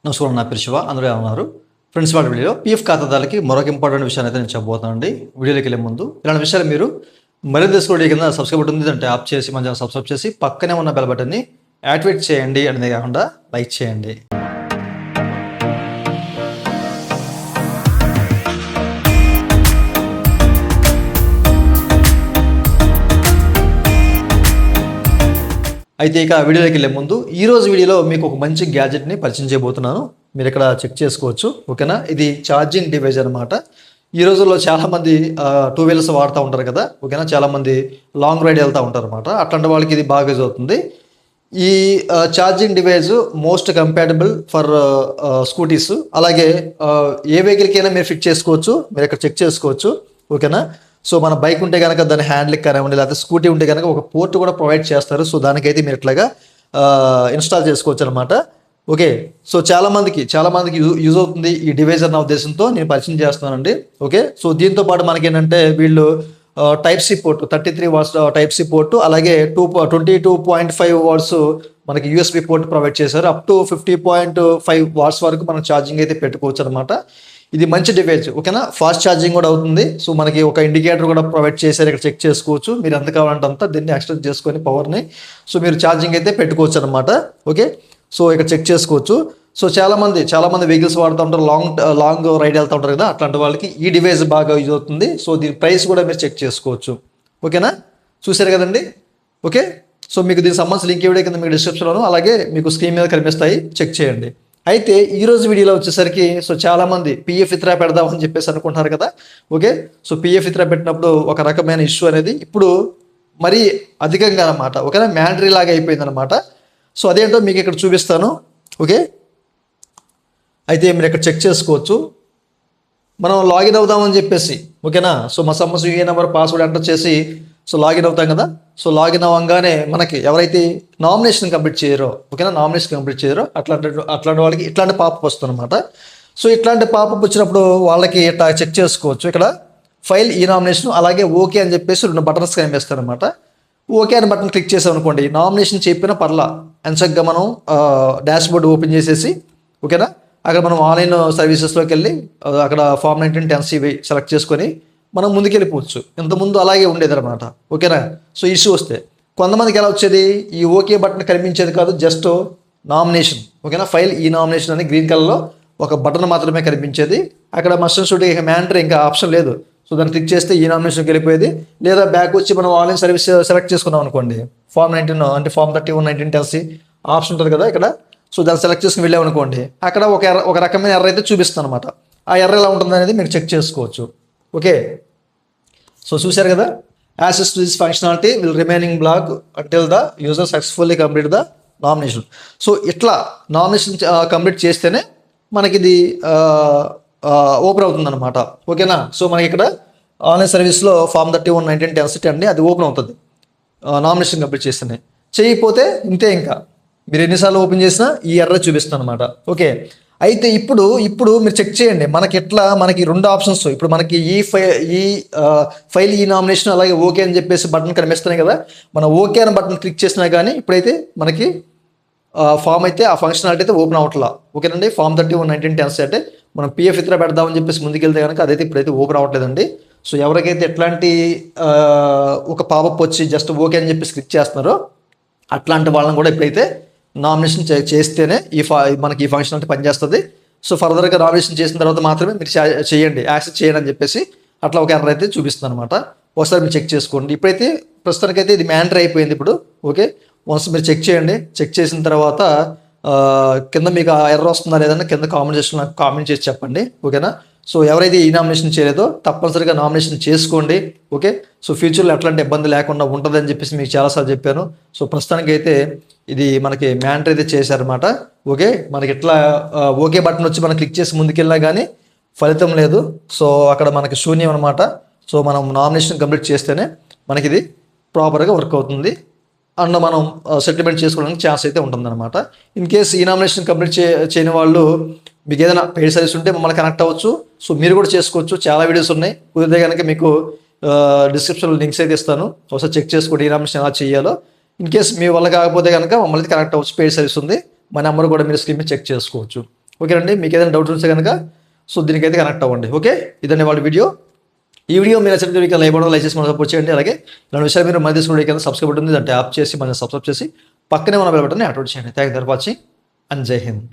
నమస్కారం, నా పేరు శివ. అందరూ ఎలా ఉన్నారు ఫ్రెండ్స్? వాళ్ళ వీడియో పీఎఫ్ ఖాతాదారులకి మరొక ఇంపార్టెంట్ విషయాన్ని అయితే నేను చెప్పబోతానండి. వీడియోలోకి వెళ్ళే ముందు ఇలాంటి విషయాలు మీరు మరింత తెలుసుకోవడం కింద సబ్స్క్రైబ్ బటన్ ఉంది, అంటే ఆప్ చేసి మన ఛానల్ సబ్స్క్రైబ్ చేసి పక్కనే ఉన్న బెల్ బటన్ని యాక్టివేట్ చేయండి. అనేది కాకుండా లైక్ చేయండి. అయితే ఇక వీడియోలోకి వెళ్ళే ముందు ఈరోజు వీడియోలో మీకు ఒక మంచి గ్యాజెట్ని పరిచయం చేయబోతున్నాను. మీరు ఇక్కడ చెక్ చేసుకోవచ్చు, ఓకేనా? ఇది ఛార్జింగ్ డివైస్ అనమాట. ఈ రోజుల్లో చాలామంది టూ వీలర్స్ వాడుతూ ఉంటారు కదా, ఓకేనా? చాలామంది లాంగ్ రైడ్ వెళ్తూ ఉంటారు అనమాట. అట్లాంటి వాళ్ళకి ఇది బాగా యూజ్ అవుతుంది. ఈ charging device most compatible for scooties, అలాగే ఏ వెహికల్కైనా మీరు ఫిట్ చేసుకోవచ్చు. మీరు ఇక్కడ చెక్ చేసుకోవచ్చు, ఓకేనా? సో మన బైక్ ఉంటే కనుక దాని హ్యాండ్లింగ్ కానివ్వండి, లేకపోతే స్కూటీ ఉంటే కనుక ఒక పోర్ట్ కూడా ప్రొవైడ్ చేస్తారు. సో దానికైతే మీరు ఇట్లాగా ఇన్స్టాల్ చేసుకోవచ్చు అనమాట. ఓకే, సో చాలామందికి యూజ్ అవుతుంది ఈ డివైస్ అన్న ఉద్దేశంతో నేను పరిచయం చేస్తున్నానండి. ఓకే, సో దీంతో పాటు మనకి ఏంటంటే వీళ్ళు type C port 33 watts type C port, అలాగే 22.5 వాట్స్ మనకి యూఎస్బి పోర్ట్ ప్రొవైడ్ చేశారు. అప్ టు 50.5 వాట్స్ వరకు మనం ఛార్జింగ్ అయితే పెట్టుకోవచ్చు అనమాట. ఇది మంచి డివైస్, ఓకేనా? ఫాస్ట్ ఛార్జింగ్ కూడా అవుతుంది. సో మనకి ఒక ఇండికేటర్ కూడా ప్రొవైడ్ చేశారు, ఇక్కడ చెక్ చేసుకోవచ్చు. మీరు ఎంత కావాలంటే అంతా దీన్ని ఎక్స్టెండ్ చేసుకొని పవర్ని సో మీరు ఛార్జింగ్ అయితే పెట్టుకోవచ్చు అనమాట. ఓకే, సో ఇక్కడ చెక్ చేసుకోవచ్చు. సో చాలామంది వెహికల్స్ వాడుతూ ఉంటారు, లాంగ్ రైడ్ వెళ్తూ ఉంటారు కదా, అట్లాంటి వాళ్ళకి ఈ డివైస్ బాగా యూజ్ అవుతుంది. సో దీని ప్రైస్ కూడా మీరు చెక్ చేసుకోవచ్చు, ఓకేనా? చూసారు కదండి. ఓకే, సో మీకు దీనికి సంబంధించిన లింక్ వీడియో కింద మీకు డిస్క్రిప్షన్లోను, అలాగే మీకు స్క్రీన్ మీద కనిపిస్తాయి, చెక్ చేయండి. అయితే ఈరోజు వీడియోలో వచ్చేసరికి సో చాలామంది పిఎఫ్ విత్డ్రా పెడదామని చెప్పేసి అనుకుంటున్నారు కదా. ఓకే, సో పిఎఫ్ విత్డ్రా పెట్టినప్పుడు ఒక రకమైన ఇష్యూ అనేది ఇప్పుడు మరీ అధికంగా అనమాట, ఓకేనా? మ్యాండరీ లాగా అయిపోయింది అనమాట. సో అదేంటో మీకు ఇక్కడ చూపిస్తాను. ఓకే, అయితే మీరు ఇక్కడ చెక్ చేసుకోవచ్చు. మనం లాగిన్ అవుదామని చెప్పేసి, ఓకేనా? సో మా సంబంధించిన యూఏ నెంబర్ పాస్వర్డ్ ఎంటర్ చేసి సో లాగిన్ అవుతాం కదా. సో లాగిన్ అవ్వగానే మనకి ఎవరైతే నామినేషన్ కంప్లీట్ చేయరో, ఓకేనా, నామినేషన్ కంప్లీట్ చేయరో అట్లాంటి వాళ్ళకి ఇట్లాంటి పాపప్ వస్తుంది అనమాట. సో ఇట్లాంటి పాపప్ వచ్చినప్పుడు వాళ్ళకి ఇట్లా చెక్ చేసుకోవచ్చు. ఇక్కడ ఫైల్ ఈ నామినేషన్, అలాగే ఓకే అని చెప్పేసి 2 బటన్స్ కనిపిస్తాయి అనమాట. ఓకే అని బటన్ క్లిక్ చేసాం అనుకోండి, నామినేషన్ చెప్పిన పర్లా ఎంచక్గా మనం డాష్ బోర్డ్ ఓపెన్ చేసేసి, ఓకేనా, అక్కడ మనం ఆన్లైన్ సర్వీసెస్లోకి వెళ్ళి అక్కడ ఫామ్ 1910C సెలెక్ట్ చేసుకొని మనం ముందుకెళ్ళిపోవచ్చు. ఇంతకుముందు అలాగే ఉండేది అనమాట, ఓకేనా? సో ఇష్యూ వస్తే కొంతమందికి ఎలా వచ్చేది, ఈ ఓకే బటన్ కనిపించేది కాదు, జస్ట్ నామినేషన్, ఓకేనా, ఫైల్ ఈ నామినేషన్ అని గ్రీన్ కలర్లో ఒక బటన్ మాత్రమే కనిపించేది. అక్కడ మస్టర్డ్ షూట్ మ్యాండరీ ఇంకా ఆప్షన్ లేదు. సో దాన్ని క్లిక్ చేస్తే ఈ నామినేషన్కి వెళ్ళిపోయేది. లేదా బ్యాక్ వచ్చి మనం ఆన్లైన్ సర్వీస్ సెలెక్ట్ చేసుకున్నాం అనుకోండి, ఫామ్ 19 అంటే ఫామ్ 31 1910C ఆప్షన్ ఉంటుంది కదా ఇక్కడ. సో దాన్ని సెలెక్ట్ చేసుకుని వెళ్ళామనుకోండి, అక్కడ ఒక రకమైన ఎర్ర అయితే చూపిస్తుంది అనమాట. ఆ ఎర్ర ఎలా ఉంటుంది అనేది మీరు చెక్ చేసుకోవచ్చు. ఓకే, సో చూశారు కదా. Access to this functionality will remaining block until the user successfully complete the nomination. So ఇట్లా నామినేషన్ కంప్లీట్ చేస్తేనే మనకి ఇది ఓపెన్ అవుతుంది అనమాట, ఓకేనా? సో మనకి ఇక్కడ ఆన్లైన్ సర్వీస్లో ఫామ్ 31 1910C అండి, అది ఓపెన్ అవుతుంది నామినేషన్ కంప్లీట్ చేస్తేనే. చేయకపోతే ఇంతే, ఇంకా మీరు ఎన్నిసార్లు ఓపెన్ చేసినా ఈ ఎర్ర చూపిస్తుంది అనమాట. ఓకే, అయితే ఇప్పుడు మీరు చెక్ చేయండి, మనకి 2 ఆప్షన్స్. ఇప్పుడు మనకి ఈ ఫైల్ ఈ నామినేషన్, అలాగే ఓకే అని చెప్పేసి బటన్ కనిపిస్తున్నాయి కదా. మనం ఓకే అని బటన్ క్లిక్ చేసినా కానీ ఇప్పుడైతే మనకి ఫామ్ అయితే ఆ ఫంక్షనాలిటీ అయితే ఓపెన్ అవ్వట్లా, ఓకేనండి. ఫామ్ 31 1910C అంటే మనం పిఎఫ్ విత్డ్రా పెడదామని చెప్పేసి ముందుకెళ్తే కనుక అదైతే ఇప్పుడైతే ఓపెన్ అవ్వట్లేదండి. సో ఎవరికైతే ఎట్లాంటి ఒక పాపప్ వచ్చి జస్ట్ ఓకే అని చెప్పేసి క్లిక్ చేస్తున్నారో అట్లాంటి వాళ్ళని కూడా ఇప్పుడైతే నామినేషన్ చేస్తేనే మనకి ఈ ఫంక్షన్ అంటే పనిచేస్తుంది. సో ఫర్దర్గా నామినేషన్ చేసిన తర్వాత మాత్రమే మీరు చేయండి, యాక్సెస్ చేయండి అని చెప్పేసి అట్లా ఒక ఎర్రర్ అయితే చూపిస్తుంది అనమాట. ఒకసారి మీరు చెక్ చేసుకోండి. ఇప్పుడైతే ప్రస్తుతానికైతే ఇది మ్యాండరీ అయిపోయింది ఇప్పుడు. ఓకే, వన్స్ మీరు చెక్ చేయండి. చెక్ చేసిన తర్వాత కింద మీకు ఆ ఎర్రర్ వస్తుందా లేదన్నా కింద కామెంట్ చేసి చెప్పండి, ఓకేనా? సో ఎవరైతే ఈ నామినేషన్ చేయలేదో తప్పనిసరిగా నామినేషన్ చేసుకోండి. ఓకే, సో ఫ్యూచర్లో ఎట్లాంటి ఇబ్బంది లేకుండా ఉంటుందని చెప్పేసి మీకు చాలాసార్లు చెప్పాను. సో ప్రస్తుతానికి అయితే ఇది మనకి మ్యాండరీ అయితే చేశారన్నమాట. ఓకే, మనకి ఇట్లా ఓకే బటన్ వచ్చి మనం క్లిక్ చేసి ముందుకెళ్ళినా కానీ ఫలితం లేదు. సో అక్కడ మనకి శూన్యం అనమాట. సో మనం నామినేషన్ కంప్లీట్ చేస్తేనే మనకి ఇది ప్రాపర్గా వర్క్ అవుతుంది అండ్ మనం సెటిల్మెంట్ చేసుకోవడానికి ఛాన్స్ అయితే ఉంటుందన్నమాట. ఇన్ కేస్ ఈ నామినేషన్ కంప్లీట్ చేయని వాళ్ళు మీకు ఏదైనా పెయిడ్ సర్వీస్ ఉంటే మమ్మల్ని కనెక్ట్ అవ్వచ్చు. సో మీరు కూడా చేసుకోవచ్చు, చాలా వీడియోస్ ఉన్నాయి. కుదిరితే కనుక మీకు డిస్క్రిప్షన్లో లింక్స్ అయితే ఇస్తాను, ఒకసారి చెక్ చేసుకోండి ఈ నామినేషన్ ఎలా చేయాలో. ఇన్ కేస్ మీ వల్ల కాకపోతే కనుక మమ్మల్ని కనెక్ట్ అవ్వచ్చు, పెయిడ్ సర్వీస్ ఉంది, మా నెంబర్ కూడా మీరు స్క్రీన్ మీద చెక్ చేసుకోవచ్చు. ఓకేనండి. మీకు ఏదైనా డౌట్ ఉంటే కనుక సో దీనికైతే కనెక్ట్ అవ్వండి. ఓకే, ఇదండి వాళ్ళ వీడియో. ఈ వీడియో మీరు నచ్చినట్టు లైక్ చేసి మనం సపోర్ట్ చేయండి. అలాగే ఇలాంటి విషయాలు మీరు మన తీసుకునే కింద సబ్స్క్రైబ్ ఉంటుంది, దాన్ని ట్యాప్ చేసి మనం సబ్స్క్రైబ్ చేసి పక్కనే మన బెల్ బటన్ని యాక్టివేట్ చేయండి. Thank you for watching and జై హింద్.